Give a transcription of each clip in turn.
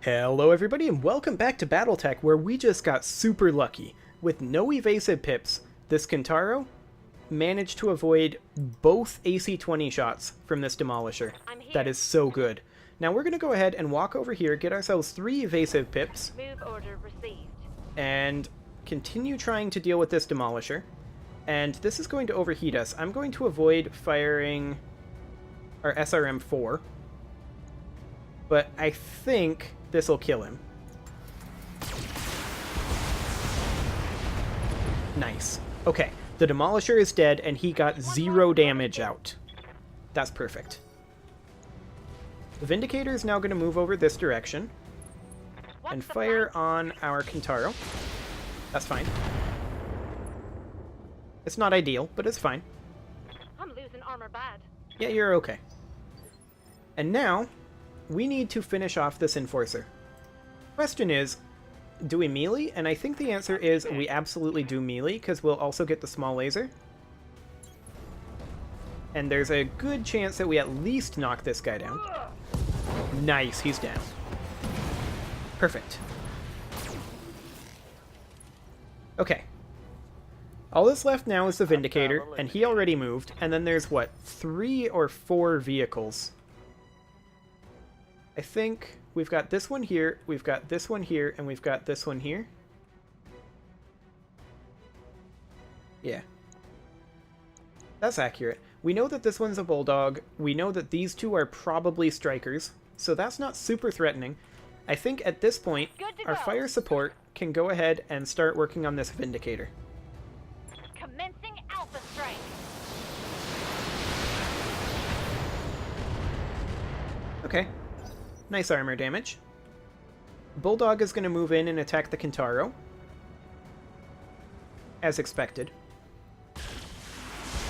Hello everybody and welcome back to BattleTech, where we just got super lucky. With no evasive pips, this Kintaro managed to avoid both AC-20 shots from this Demolisher. That is so good. Now we're going to go ahead and walk over here, get ourselves 3 evasive pips, Move order received. and continue trying to deal with this Demolisher. And this is going to overheat us. I'm going to avoid firing our SRM-4, but I think this will kill him. Nice. Okay, the Demolisher is dead, and he got 0 damage out. That's perfect. The Vindicator is now going to move over this direction and fire on our Kintaro. That's fine. It's not ideal, but it's fine. I'm losing armor bad. Yeah, you're okay. And now, we need to finish off this Enforcer. Question is, do we melee? And I think the answer is we absolutely do melee, because we'll also get the small laser. And there's a good chance that we at least knock this guy down. Nice, he's down. Perfect. Okay. All that's left now is the Vindicator, and he already moved, and then there's, what, 3 or 4 vehicles. I think we've got this one here, we've got this one here, and we've got this one here. Yeah. That's accurate. We know that this one's a Bulldog. We know that these two are probably Strikers, so that's not super threatening. I think at this point, our fire support can go ahead and start working on this Vindicator. Commencing Alpha Strike. Okay. Nice armor damage. Bulldog is going to move in and attack the Kintaro. As expected.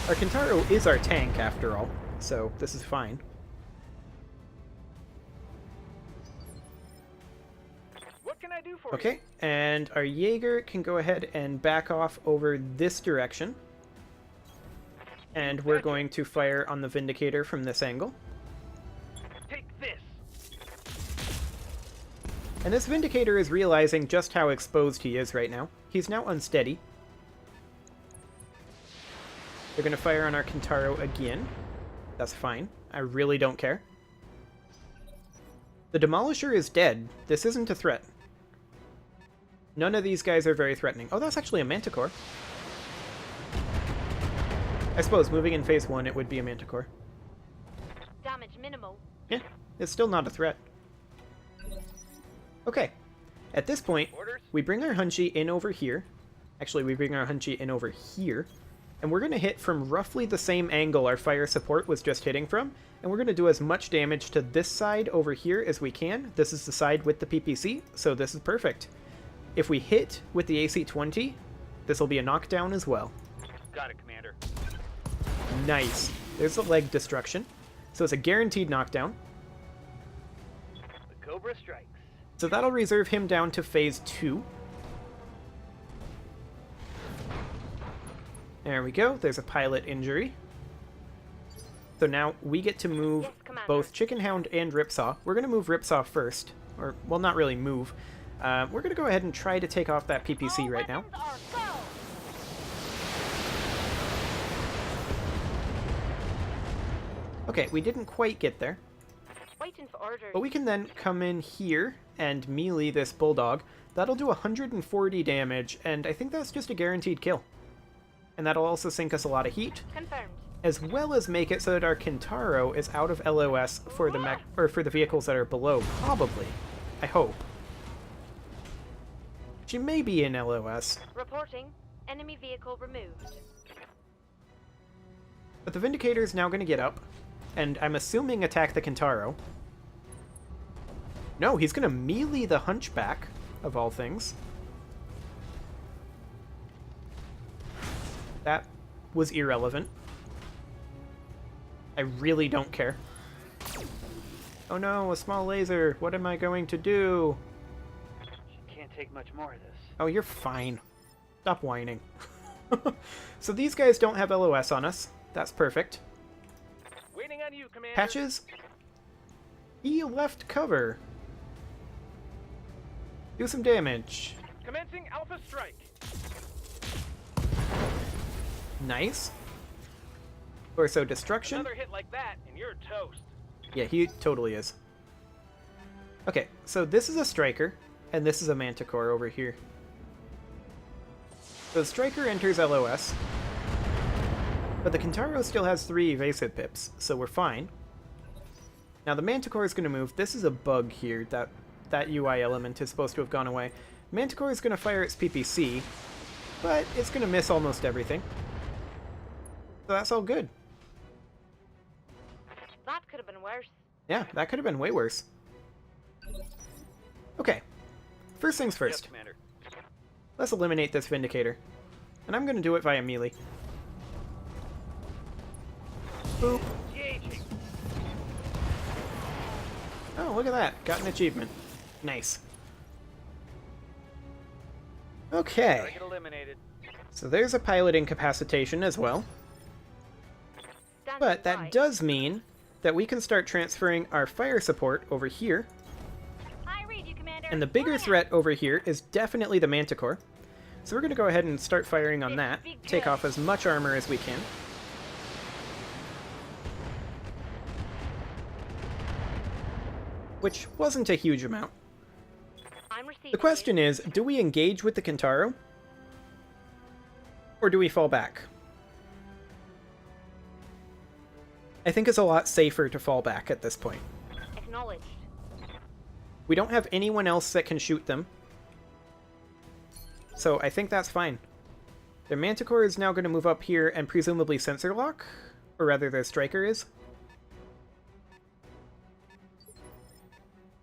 Our Kintaro is our tank, after all, so this is fine. What can I do for you? Okay, and our Jaeger can go ahead and back off over this direction. And we're going to fire on the Vindicator from this angle. Take this. And this Vindicator is realizing just how exposed he is right now. He's now unsteady. They're going to fire on our Kintaro again. That's fine. I really don't care. The Demolisher is dead. This isn't a threat. None of these guys are very threatening. Oh, that's actually a Manticore. I suppose moving in phase 1 it would be a Manticore. Damage minimal. Yeah, it's still not a threat. Okay, at this point, we bring our Hunchi in over here. Actually, we bring our Hunchi in over here. And we're going to hit from roughly the same angle our fire support was just hitting from. And we're going to do as much damage to this side over here as we can. This is the side with the PPC, so this is perfect. If we hit with the AC-20, this will be a knockdown as well. Got it, Commander. Nice. There's the leg destruction. So it's a guaranteed knockdown. The Cobra strikes. So that'll reserve him down to phase 2. There we go. There's a pilot injury. So now we get to move both Chicken Hound and Ripsaw. We're going to move Ripsaw first. Or, well, not really move. We're going to go ahead and try to take off that PPC right now. Okay, we didn't quite get there. Waiting for orders. But we can then come in here and melee this Bulldog. That'll do 140 damage, and I think that's just a guaranteed kill. And that'll also sink us a lot of heat, Confirmed. as well as make it so that our Kintaro is out of LOS for the mech or for the vehicles that are below. Probably. I hope. She may be in LOS. Reporting. Enemy vehicle removed. But the Vindicator is now going to get up, and I'm assuming attack the Kintaro. No, he's going to melee the Hunchback, of all things. That was irrelevant. I really don't care. Oh no, a small laser. What am I going to do? She can't take much more of this. Oh, you're fine. Stop whining. So these guys don't have LOS on us. That's perfect. Waiting on you, Commander. Patches? He left cover. Do some damage. Commencing Alpha Strike. Nice. Torso destruction. Another hit like that, and you're toast. Yeah, he totally is. Okay, so this is a Striker, and this is a Manticore over here. So the Striker enters LOS, but the Kintaro still has 3 evasive pips, so we're fine. Now the Manticore is going to move. This is a bug here. That UI element is supposed to have gone away. Manticore is going to fire its PPC, but it's going to miss almost everything. So that's all good. That could have been worse. Yeah, that could have been way worse. Okay, first things first. Yes, Commander. Let's eliminate this Vindicator. And I'm going to do it via melee. Boop. Engaging. Oh, look at that. Got an achievement. Nice. Gotta Okay, get eliminated. so there's a pilot incapacitation as well. Standing But by. that does mean that we can start transferring our fire support over here. I read you, Commander. And the bigger Moving threat over here is definitely the Manticore. So we're going to go ahead and start firing on that. Take off as much armor as we can. Which wasn't a huge amount. I'm receiving The question is, do we engage with the Kintaro? Or do we fall back? I think it's a lot safer to fall back at this point. Acknowledged. We don't have anyone else that can shoot them. So I think that's fine. Their Manticore is now going to move up here and presumably sensor lock? Or rather, their Striker is.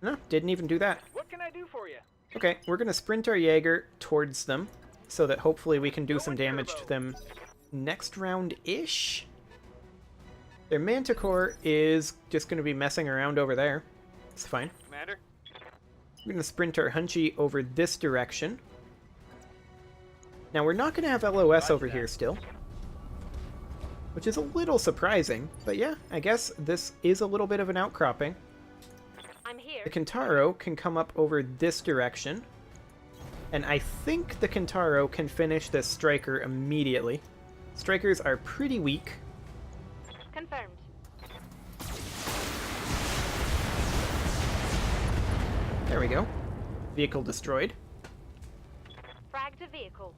No, didn't even do that. What can I do for you? Okay, we're going to sprint our Jaeger towards them, so that hopefully we can do some damage to them next round-ish. Their Manticore is just going to be messing around over there. It's fine. Commander? We're going to sprint our Hunchy over this direction. Now, we're not going to have LOS over here still, which is a little surprising, but yeah, I guess this is a little bit of an outcropping. I'm here. The Kintaro can come up over this direction, and I think the Kintaro can finish this Striker immediately. Strikers are pretty weak. Confirmed. There we go. Vehicle destroyed. Fragged a vehicle.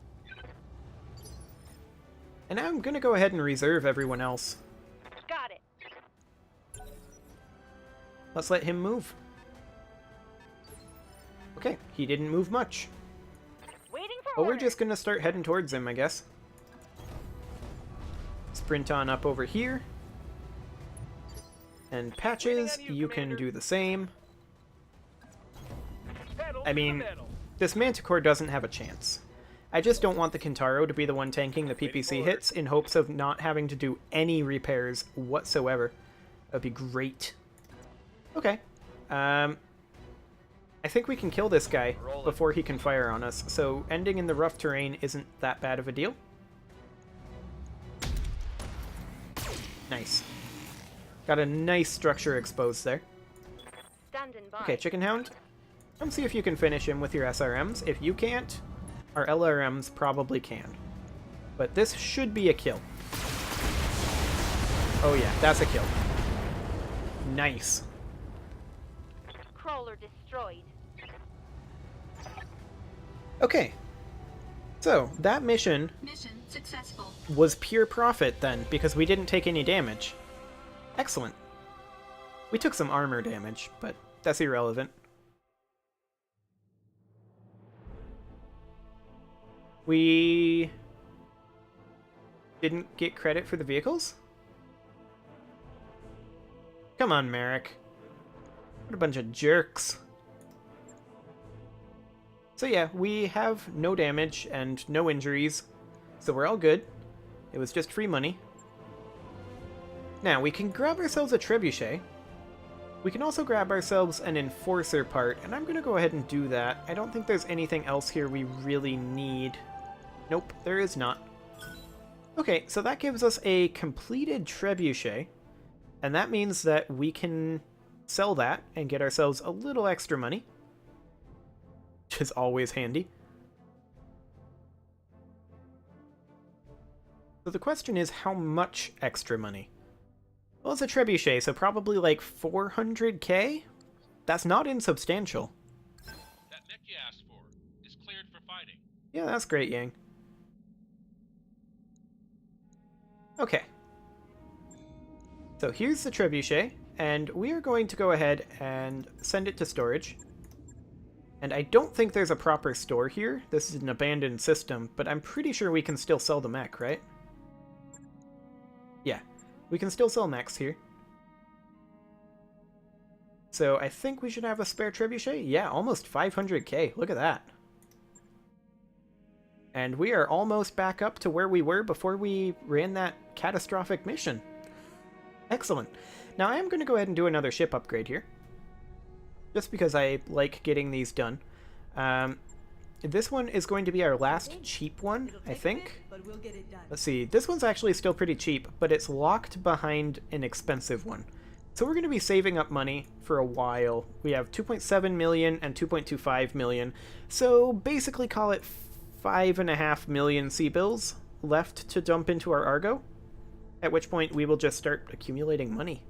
And now I'm going to go ahead and reserve everyone else. Got it. Let's let him move. Okay, he didn't move much. Waiting for Well, we're orders. just going to start heading towards him, I guess. Sprint on up over here. And Patches, Waiting on you, you can Commander. do the same. Pedal I to the mean, metal. this Manticore doesn't have a chance. I just don't want the Kintaro to be the one tanking the PPC hits in hopes of not having to do any repairs whatsoever. That would be great. Okay. I think we can kill this guy Roll it. before he can fire on us, so ending in the rough terrain isn't that bad of a deal. Nice. Got a nice structure exposed there. Standing by. Okay, Chicken Hound, come see if you can finish him with your SRMs. If you can't, our LRMs probably can. But this should be a kill. Oh yeah, that's a kill. Nice. Crawler destroyed. Okay. So, that mission Mission successful. was pure profit then, because we didn't take any damage. Excellent. We took some armor damage, but that's irrelevant. We didn't get credit for the vehicles? Come on, Merrick. What a bunch of jerks. So yeah, we have no damage and no injuries, so we're all good. It was just free money. Now, we can grab ourselves a trebuchet. We can also grab ourselves an enforcer part, and I'm going to go ahead and do that. I don't think there's anything else here we really need. Nope, there is not. Okay, so that gives us a completed trebuchet, and that means that we can sell that and get ourselves a little extra money. which is always handy. So the question is, how much extra money? Well, it's a trebuchet, so probably like 400k? That's not insubstantial. That mech you asked for is cleared for fighting. Yeah, that's great, Yang. Okay. So here's the trebuchet, and we are going to go ahead and send it to storage. And I don't think there's a proper store here. This is an abandoned system, but I'm pretty sure we can still sell the mech, right? Yeah, we can still sell mechs here. So I think we should have a spare trebuchet. Yeah, almost 500k. Look at that. And we are almost back up to where we were before we ran that catastrophic mission. Excellent. Now I am going to go ahead and do another ship upgrade here. Just because I like getting these done. This one is going to be our last cheap one, I think. Let's see, this one's actually still pretty cheap, but it's locked behind an expensive one. So we're going to be saving up money for a while. We have 2.7 million and 2.25 million. So basically call it 5.5 million C-bills left to dump into our Argo. At which point we will just start accumulating money.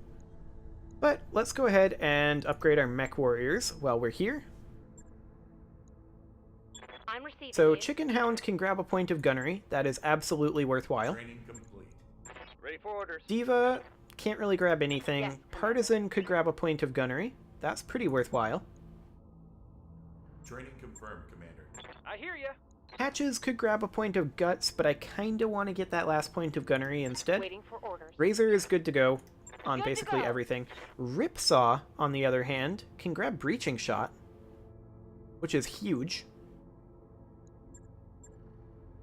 But let's go ahead and upgrade our mech warriors while we're here. I'm receiving So you. Chicken Hound can grab a point of gunnery. That is absolutely worthwhile. Training complete. Ready for orders. Diva can't really grab anything. Yes. Partisan could grab a point of gunnery. That's pretty worthwhile. Training confirmed, Commander. I hear ya. Hatches could grab a point of guts, but I kinda want to get that last point of gunnery instead. Waiting for orders. Razor is good to go on Good to basically go. everything. Ripsaw, on the other hand, can grab breaching shot, which is huge.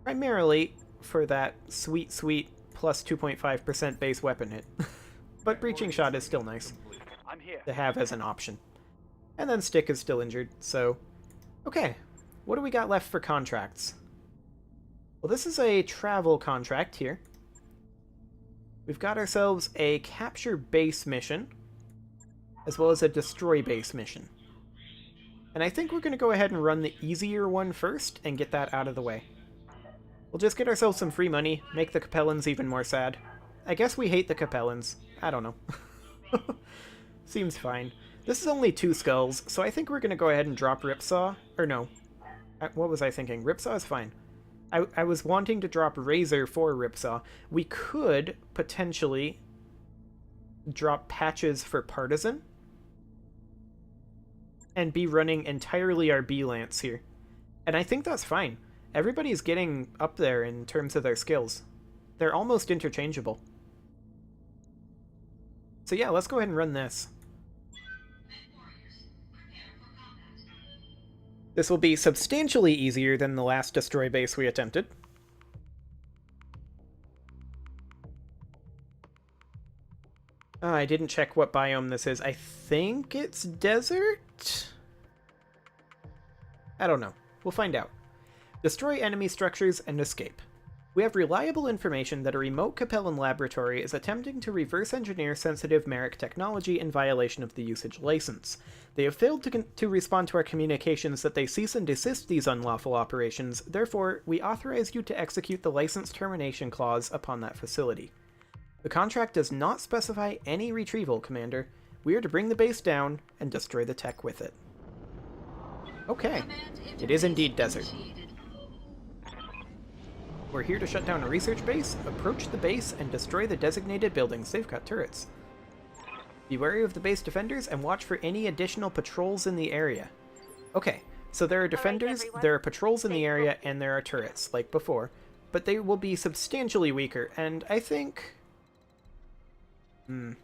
Primarily for that sweet, sweet plus 2.5% base weapon hit. But breaching shot is still nice Complete. I'm here. to have as an option. And then Stick is still injured, so... Okay, what do we got left for contracts? Well, this is a travel contract here. We've got ourselves a capture base mission, as well as a destroy base mission. And I think we're going to go ahead and run the easier one first and get that out of the way. We'll just get ourselves some free money, make the Capellans even more sad. I guess we hate the Capellans. I don't know. Seems fine. This is only 2 skulls, so I think we're going to go ahead and drop Ripsaw. Or no. What was I thinking? Ripsaw is fine. I was wanting to drop Razor for Ripsaw. We could potentially drop Patches for Partisan and be running entirely our B-Lance here. And I think that's fine. Everybody's getting up there in terms of their skills. They're almost interchangeable. So yeah, let's go ahead and run this. This will be substantially easier than the last destroy base we attempted. I didn't check what biome this is. I think it's desert? I don't know. We'll find out. Destroy enemy structures and escape. We have reliable information that a remote Capellan laboratory is attempting to reverse engineer sensitive Merrick technology in violation of the usage license. They have failed to respond to our communications that they cease and desist these unlawful operations, therefore, we authorize you to execute the license termination clause upon that facility. The contract does not specify any retrieval, Commander. We are to bring the base down and destroy the tech with it. Okay, it is indeed desert. We're here to shut down a research base, approach the base, and destroy the designated buildings. They've got turrets. Be wary of the base defenders and watch for any additional patrols in the area. Okay, so there are defenders, everyone. there are patrols in the Stay area, focused. and there are turrets, like before. But they will be substantially weaker, and I think... I'd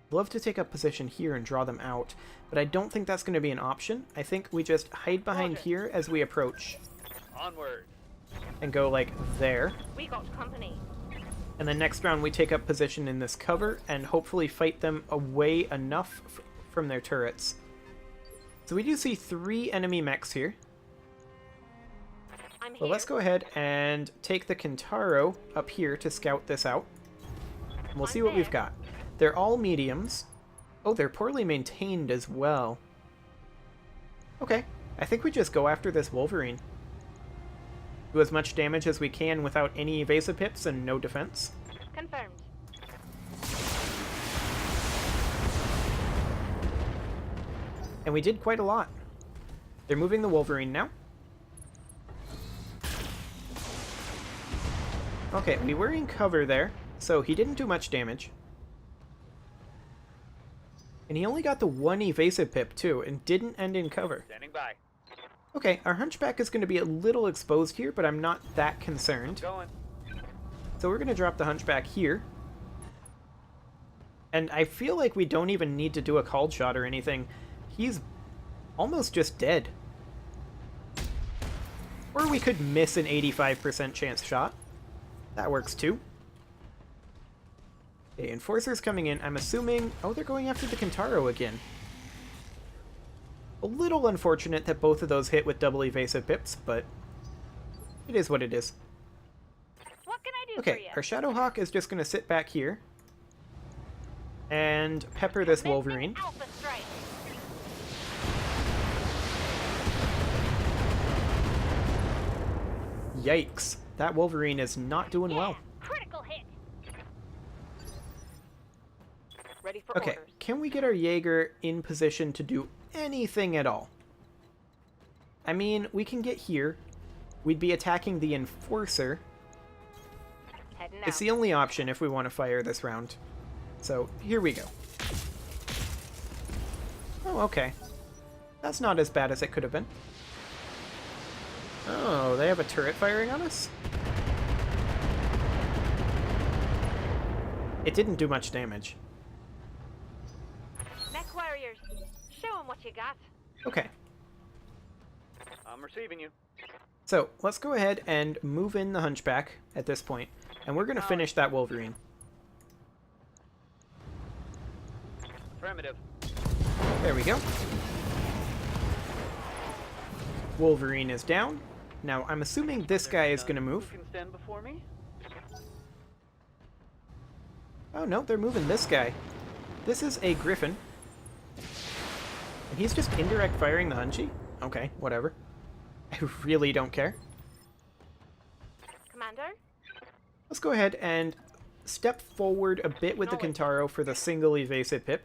love to take up position here and draw them out, but I don't think that's going to be an option. I think we just hide behind Roger. here as we approach, Onward. and go like there. We got company. And then next round we take up position in this cover and hopefully fight them away enough from their turrets. So we do see 3 enemy mechs here. I'm here. Well, let's go ahead and take the Kintaro up here to scout this out. And we'll see what we've got. They're all mediums. Oh, they're poorly maintained as well. Okay. I think we just go after this Wolverine. Do as much damage as we can without any evasive pips and no defense. Confirmed. And we did quite a lot. They're moving the Wolverine now. Okay, we were in cover there, so he didn't do much damage. And he only got the one evasive pip, too, and didn't end in cover. Standing by. Okay, our Hunchback is going to be a little exposed here, but I'm not that concerned. Going. So we're going to drop the Hunchback here. And I feel like we don't even need to do a called shot or anything. He's almost just dead. Or we could miss an 85% chance shot. That works too. Okay, Enforcer's coming in. I'm assuming... Oh, they're going after the Kintaro again. A little unfortunate that both of those hit with double evasive pips, but it is what it is. What can I do for Okay, you? our Shadowhawk is just going to sit back here and pepper this Commencing Wolverine. Alpha strike. Yikes. That Wolverine is not doing well. Critical hit. Ready for Okay, orders. can we get our Jaeger in position to do anything at all? I mean, we can get here. We'd be attacking the Enforcer. Heading It's out. the only option if we want to fire this round. So, here we go. Oh, okay. That's not as bad as it could have been. Oh, they have a turret firing on us? It didn't do much damage. Mech warriors, show 'em what you got. Okay, I'm receiving you. so let's go ahead and move in the Hunchback at this point, and we're going to finish that Wolverine. Affirmative. There we go. Wolverine is down. Now, I'm assuming this guy is going to move. Who can stand before me? Oh, no, they're moving this guy. This is a Griffin. And he's just indirect firing the Hunchie? Okay, whatever. I really don't care. Commander, Let's go ahead and step forward a bit with the Kintaro for the single evasive pip.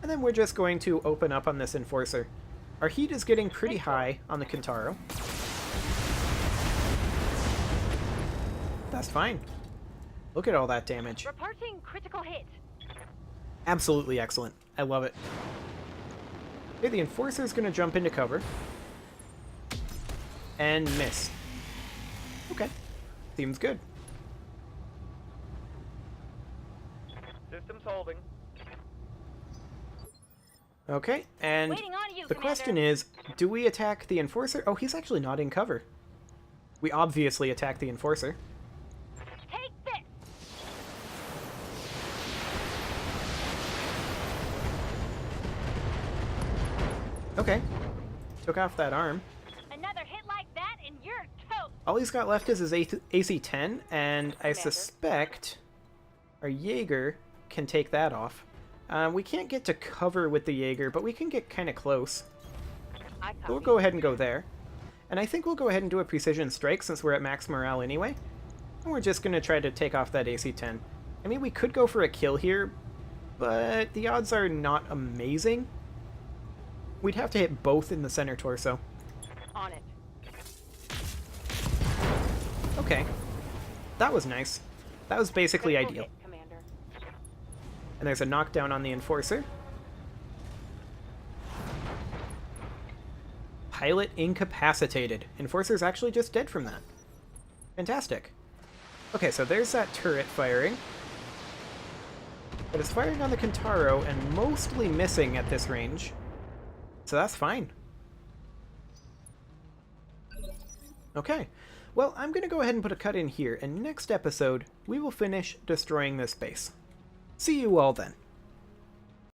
And then we're just going to open up on this Enforcer. Our heat is getting pretty high on the Kintaro. That's fine. Look at all that damage. reporting critical hit. Absolutely excellent. I love it. Okay, the Enforcer's going to jump into cover. And miss. Okay. Seems good. Systems holding. Okay, and Waiting on you, the Commander. question is, do we attack the Enforcer? Oh, he's actually not in cover. We obviously attack the Enforcer. Take this. Okay. Took off that arm. Another hit like that and you're toast. All he's got left is his AC-10, and I Commander. suspect our Jaeger can take that off. We can't get to cover with the Jaeger, but we can get kind of close. I So we'll copy. go ahead and go there. And I think we'll go ahead and do a precision strike since we're at max morale anyway. And we're just going to try to take off that AC-10. I mean, we could go for a kill here, but the odds are not amazing. We'd have to hit both in the center torso. On it. Okay. That was nice. That was basically Critical ideal. hit, Commander. And there's a knockdown on the Enforcer. Pilot incapacitated. Enforcer's actually just dead from that. Fantastic. Okay, so there's that turret firing. But it's firing on the Kintaro and mostly missing at this range. So that's fine. Okay. Well, I'm going to go ahead and put a cut in here, and next episode, we will finish destroying this base. See you all then.